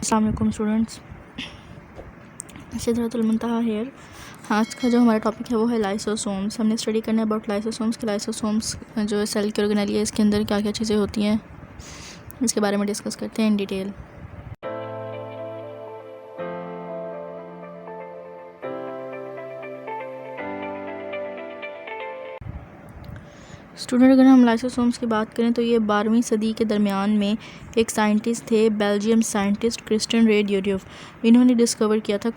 अस्सलाम वालेकुम स्टूडेंट्स, सिदरतुल मुंतहा हेयर। आज का जो हमारा टॉपिक है वो है लाइसोसोम्स। हमने स्टडी करना है अबाउट लाइसोसोम्स कि लाइसोसोम्स जो सेल की ऑर्गेनेली है इसके अंदर क्या क्या चीज़ें होती हैं, इसके बारे में डिस्कस करते हैं इन डिटेल। स्टूडेंट, अगर हम लाइसोसोम्स की बात करें तो ये 12वीं सदी के दरमियान में एक साइंटिस्ट थे, बेल्जियम साइंटिस्ट क्रिस्टियन रेड। इन्होंने डिस्कवर किया था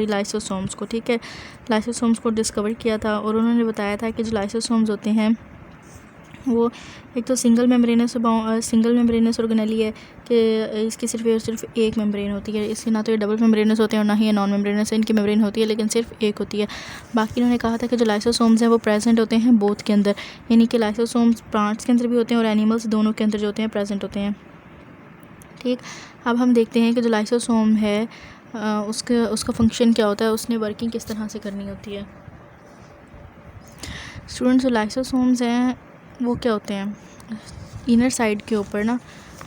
लाइसोसोम्स को। ठीक है, लाइसोसोम्स को डिस्कवर किया था और उन्होंने बताया था कि जो लाइसोसोम्स होते हैं वो एक तो सिंगल मेम्ब्रेनस ऑर्गेनेली है कि इसकी सिर्फ एक मेम्ब्रेन होती है। इसके ना तो ये डबल मेम्ब्रेनस होते हैं और ना ही ये नॉन मेम्ब्रेनस है। इनकी मेम्ब्रेन होती है लेकिन सिर्फ एक होती है। बाकी इन्होंने कहा था कि जो लाइसोसोम्स हैं वो प्रेजेंट होते हैं बोथ के अंदर, यानी कि लाइसोसोम्स प्लांट्स के अंदर भी होते हैं और एनिमल्स दोनों के अंदर जो होते हैं प्रेजेंट होते हैं। ठीक, अब हम देखते हैं कि जो लाइसोसोम है उसका फंक्शन क्या होता है, उसने वर्किंग किस तरह से करनी होती है। स्टूडेंट्स, जो लाइसोसोम्स हैं वो क्या होते हैं, इनर साइड के ऊपर ना,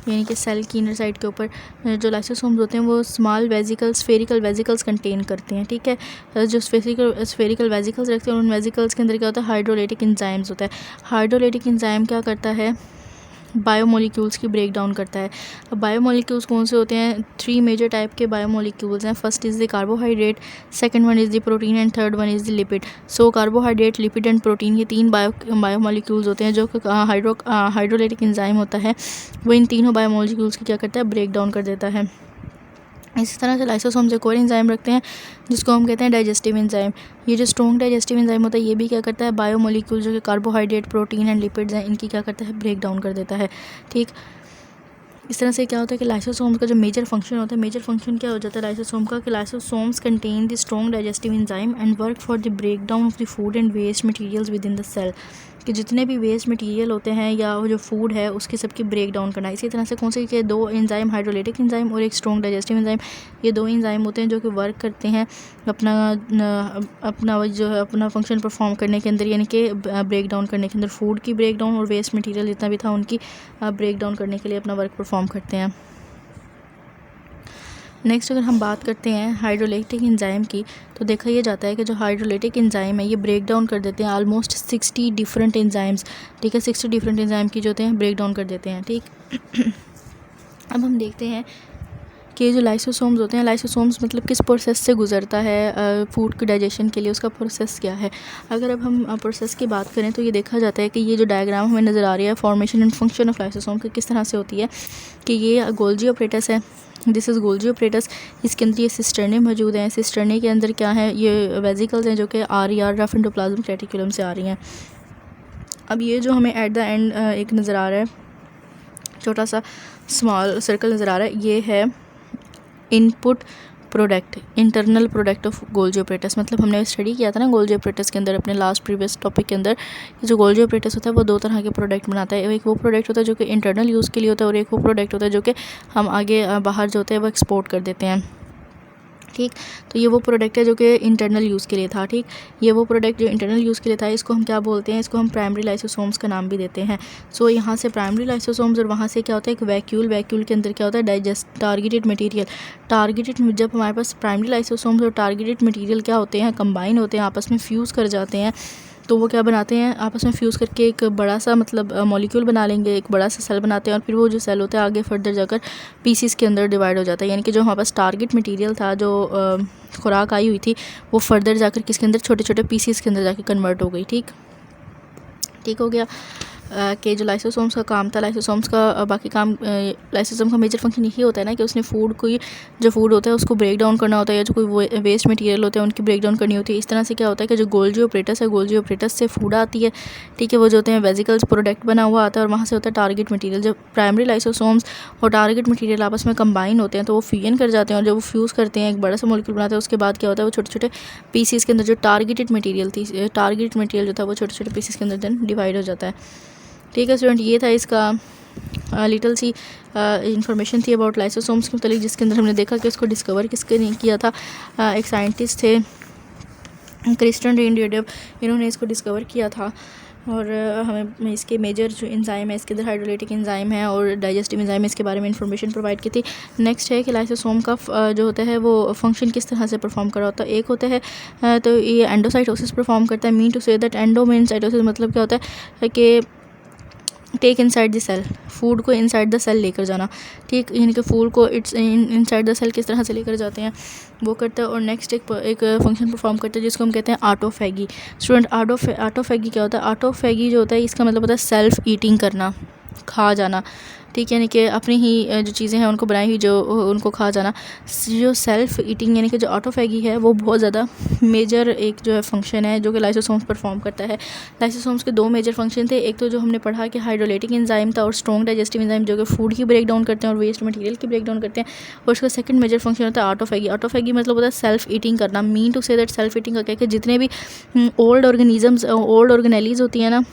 यानी कि सेल की इनर साइड के ऊपर जो लाइसोसोम्स होते हैं वो स्मॉल स्फेरिकल वेजिकल्स कंटेन करते हैं। ठीक है, जो स्फेरिकल वेजिकल्स रखते हैं उन वेजिकल्स के अंदर क्या होता है, हाइड्रोलाइटिक एंजाइम्स होता है। हाइड्रोलाइटिक एंजाइम क्या करता है, बायोमोलिक्यूल्स की ब्रेक डाउन करता है। अब बायोमोलिक्यूल्स कौन से होते हैं, 3 मेजर टाइप के बायोमोलिक्यूल्स हैं। First is the carbohydrate, second one is the protein and third one is the lipid. So carbohydrate, lipid and protein, ये 3 बायोमोलिक्यूल्स होते हैं। जो हाइड्रोलाइटिक एंजाइम होता है वो इन तीनों बायोमोलिक्यूल्स की क्या करता है, ब्रेक डाउन कर देता है। इसी तरह से लाइसोसोम्स एक और एंजाइम रखते हैं जिसको हम कहते हैं डाइजेस्टिव एंजाइम। ये जो स्ट्रॉन्ग डाइजेस्टिव एंजाइम होता है ये भी क्या करता है, बायोमोलिक्यूल जो कि कार्बोहाइड्रेट, प्रोटीन एंड लिपिड्स हैं इनकी क्या करता है, ब्रेक डाउन कर देता है। ठीक, इस तरह से क्या होता है कि लाइसोसोम्स का जो मेजर फंक्शन होता है, मेजर फंक्शन क्या हो जाता है लाइसोसोम का, कि lysosomes contain the strong digestive enzyme and work for the break down of the food and waste materials within the cell. कि जितने भी वेस्ट मटेरियल होते हैं या वो जो फूड है उसकी सबकी ब्रेक डाउन करना। इसी तरह से कौन से के 2 एंजाइम, हाइड्रोलाइटिक एंजाइम और एक स्ट्रॉन्ग डाइजेस्टिव एंजाइम, ये 2 एंजाइम होते हैं जो कि वर्क करते हैं अपना फंक्शन परफॉर्म करने के अंदर, यानी कि ब्रेक डाउन करने के अंदर, फूड की ब्रेक डाउन और वेस्ट मटेरियल जितना भी था उनकी ब्रेक डाउन करने के लिए अपना वर्क परफॉर्म करते हैं। नेक्स्ट अगर हम बात करते हैं हाइड्रोलाइटिक एंजाइम की, तो देखा यह जाता है कि जो हाइड्रोलाइटिक एंजाइम है ये ब्रेक डाउन कर देते हैं ऑलमोस्ट 60 डिफरेंट एंजाइम्स। ठीक है, 60 डिफरेंट एंजाइम की जो होते हैं ब्रेक डाउन कर देते हैं। ठीक, अब हम देखते हैं कि जो लाइसोसोम्स होते हैं, लाइसोसोम्स मतलब किस प्रोसेस से गुजरता है फूड के डाइजेशन के लिए, उसका प्रोसेस क्या है। अगर अब हम प्रोसेस की बात करें तो ये देखा जाता है कि ये जो डायग्राम हमें नज़र आ रही है, formation and function of lysosome की किस तरह से होती है, कि ये गोल्जी ऑपरेटस है। This is Golgi apparatus. इसके अंदर ये सिस्टर्ने मौजूद हैं। सिस्टर्ने के अंदर क्या है, ये वेजिकल्स हैं जो कि रफ एंडोप्लाज्मिक रेटिकुलम से आ रही हैं। अब ये जो हमें एट द एंड एक नज़र आ रहा है, छोटा सा स्मॉल सर्कल नज़र आ रहा है, ये है input product, internal product of Golgi apparatus. मतलब हमने स्टडी किया था ना गोल्जी ऑपरेटस के अंदर अपने लास्ट प्रीवियस टॉपिक के अंदर, जो गोल्जी ऑपरेटस होता है वो 2 तरह के प्रोडक्ट बनाता है। एक वो प्रोडक्ट होता है जो कि इंटरनल यूज़ के लिए होता है और एक वो प्रोडक्ट होता है जो कि हम आगे बाहर जो होते हैं वो एक्सपोर्ट कर देते हैं। ठीक, तो ये वो प्रोडक्ट है जो कि इंटरनल यूज़ के लिए था। ठीक, ये वो प्रोडक्ट जो इंटरनल यूज़ के लिए था, इसको हम क्या बोलते हैं, इसको हम प्राइमरी लाइसोसोम्स का नाम भी देते हैं। सो यहाँ से प्राइमरी लाइसोसोम्स और वहाँ से क्या होता है, एक वैक्यूल के अंदर क्या होता है, टारगेटेड मटेरियल। जब हमारे पास प्राइमरी लाइसोसोम्स और टारगेटेड मटेरियल क्या होते हैं, कंबाइन होते हैं, आपस में फ्यूज़ कर जाते हैं, तो वो क्या बनाते हैं, आपस में फ्यूज़ करके एक बड़ा सा मतलब मॉलिक्यूल बना लेंगे, एक बड़ा सा सेल बनाते हैं और फिर वो जो सेल होता है आगे फर्दर जाकर पीसीस के अंदर डिवाइड हो जाता है। यानी कि जो हमारे पास टारगेट मटेरियल था, जो खुराक आई हुई थी, वो फर्दर जाकर किसके अंदर, छोटे छोटे पीसीस के अंदर जाकर कन्वर्ट हो गई। ठीक हो गया कि जो लाइसोसोम्स का काम था, लाइसोसोम्स का बाकी काम, लाइसोसोम का मेजर फंक्शन यही होता है ना कि उसने फूड को, जो फूड होता है उसको ब्रेक डाउन करना होता है, या जो कोई वेस्ट मटेरियल होते हैं उनकी ब्रेक डाउन करनी होती है। इस तरह से क्या होता है कि जो गोल्जी ऑपरेटस है, गोल्जी ऑपरेटस से फूड आती है। ठीक है, वो जो होते हैं वेजिकल्स, प्रोडक्ट बना हुआ आता है और वहाँ से होता है टारगेट मटीरियल। जब प्राइमरी लाइसोसोम्स और टारगेट मटीरियल आपस में कंबाइन होते हैं तो वो फ्यूजन कर जाते हैं और जब वो फ्यूज़ करते हैं एक बड़ा सा मॉलिक्यूल बनाते हैं, उसके बाद क्या होता है, वो छोटे छोटे पीसीस के अंदर जो टारगेटेड मटीरियल जो था वो छोटे छोटे पीसीस के अंदर देन डिवाइड हो जाता है। ठीक है स्टूडेंट, ये था इसका लिटल सी इंफॉर्मेशन थी अबाउट लाइसोसोम्स के मतलब, जिसके अंदर हमने देखा कि उसको डिस्कवर किसके ने किया था, एक साइंटिस्ट थे क्रिस्टियन रेड। इन्होंने इसको डिस्कवर किया था और हमें इसके मेजर जो एंजाइम है इसके अंदर हाइड्रोलाइटिक एंजाइम है और डाइजेस्टिव एंजाइम है, इसके बारे में इंफॉर्मेशन प्रोवाइड की थी। नेक्स्ट है कि लाइसोसोम का जो होता है वो फंक्शन किस तरह से परफॉर्म कर रहा होता है। एक होता है तो ये एंडोसाइटोसिस परफॉर्म करता है। Mean to say that endo mean cytosis मतलब क्या होता है कि take inside the cell, food को इनसाइड द सेल लेकर जाना, ठीक, यानी कि फूड को इट्स इनसाइड द सेल किस तरह से लेकर जाते हैं वो करता है। और नेक्स्ट एक फंक्शन परफॉर्म करता है जिसको हम कहते हैं ऑटोफैगी। स्टूडेंट ऑटोफैगी क्या होता है? ऑटोफैगी जो होता है इसका मतलब होता है सेल्फ ईटिंग करना, खा जाना, ठीक, यानी कि अपनी ही जो चीज़ें हैं उनको बनाई हुई जो उनको खा जाना। जो सेल्फ ईटिंग यानी कि जो ऑटोफैगी है वो बहुत ज़्यादा मेजर एक जो है फंक्शन है जो कि लाइसोसोम्स परफॉर्म करता है। लाइसोसोम्स के दो मेजर फंक्शन थे, एक तो जो हमने पढ़ा कि हाइड्रोलाइटिक एंजाइम था और स्ट्रॉन्ग डाइजेस्टिव एंजाइम जो कि फूड की ब्रेक डाउन करते हैं और वेस्ट मटेरियल की ब्रेक डाउन करते हैं। और उसका सेकंड मेजर फंक्शन होता है ऑटोफैगी। ऑटोफैगी मतलब होता है सेल्फ ईटिंग करना। Mean to say that self eating का क्या है कि जितने भी ओल्ड ऑर्गेनेलीज होती है ना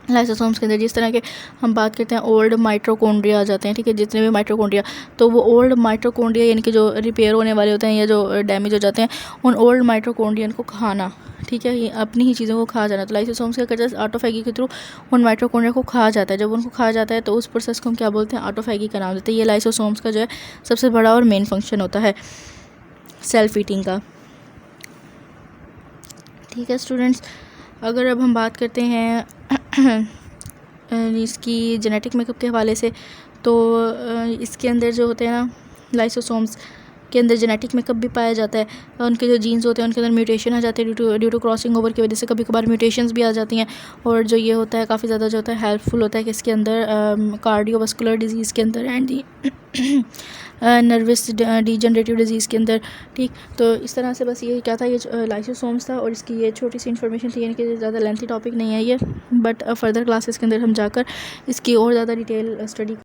लाइसोसोम्स के अंदर, जिस तरह के हम बात करते हैं ओल्ड माइटोकॉन्ड्रिया आ जाते हैं, ठीक है, जितने भी माइटोकॉन्ड्रिया, तो वो ओल्ड माइटोकॉन्ड्रिया यानी कि जो रिपेयर होने वाले होते हैं या जो डैमेज हो जाते हैं उन ओल्ड माइटोकॉन्ड्रियन को खाना, ठीक है, ये अपनी ही चीज़ों को खा जाना। तो लाइसोसोम्स क्या करता है ऑटोफैगी के थ्रू उन माइटोकॉन्ड्रिया को खा जाता है। जब उनको खा जाता है तो उस प्रोसेस को हम क्या बोलते हैं? ऑटोफैगी का नाम देते हैं। ये लाइसोसोम्स का जो है सबसे बड़ा और मेन फंक्शन होता है सेल्फ ईटिंग का, ठीक है स्टूडेंट्स। अगर अब हम बात करते हैं इसकी जेनेटिक मेकअप के हवाले से, तो इसके अंदर जो होते हैं ना लाइसोसोम्स के अंदर जेनेटिक मेकअप भी पाया जाता है। उनके जो जीन्स होते हैं उनके अंदर म्यूटेशन आ जाते हैं ड्यू टू क्रॉसिंग ओवर की वजह से कभी कभार म्यूटेशंस भी आ जाती हैं। और जो ये होता है काफ़ी ज़्यादा जो होता है हेल्पफुल होता है कि इसके अंदर कार्डियोवास्कुलर डिजीज़ के अंदर and the nervous degenerative disease के अंदर, ठीक। तो इस तरह से बस ये क्या था, ये लाइसोसोम्स था और इसकी ये छोटी सी इन्फॉर्मेशन थी, यानी कि ज़्यादा लेंथी टॉपिक नहीं है ये, बट फर्दर क्लासेस के अंदर हम जाकर इसकी और ज़्यादा डिटेल स्टडी